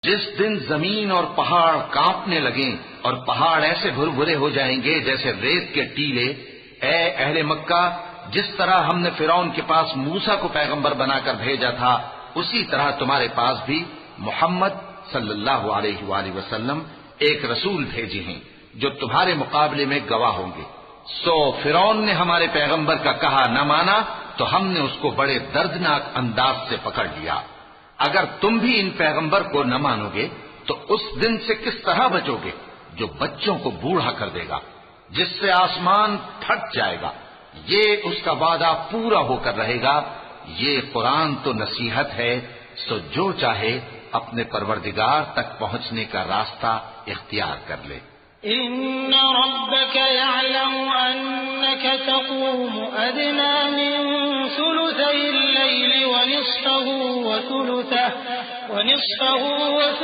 جس دن زمین اور پہاڑ کانپنے لگیں اور پہاڑ ایسے بھربھرے ہو جائیں گے جیسے ریت کے ٹیلے، اے اہل مکہ، جس طرح ہم نے فرعون کے پاس موسیٰ کو پیغمبر بنا کر بھیجا تھا، اسی طرح تمہارے پاس بھی محمد صلی اللہ علیہ وآلہ وسلم ایک رسول بھیجے ہیں جو تمہارے مقابلے میں گواہ ہوں گے۔ سو فرعون نے ہمارے پیغمبر کا کہا نہ مانا تو ہم نے اس کو بڑے دردناک انداز سے پکڑ لیا۔ اگر تم بھی ان پیغمبر کو نہ مانو گے تو اس دن سے کس طرح بچو گے جو بچوں کو بوڑھا کر دے گا، جس سے آسمان پھٹ جائے گا۔ یہ اس کا وعدہ پورا ہو کر رہے گا۔ یہ قرآن تو نصیحت ہے، سو جو چاہے اپنے پروردگار تک پہنچنے کا راستہ اختیار کر لے۔ إن ربك يعلم أنك تقوم أدنى من ثلثي الليل ونصفه وثلثه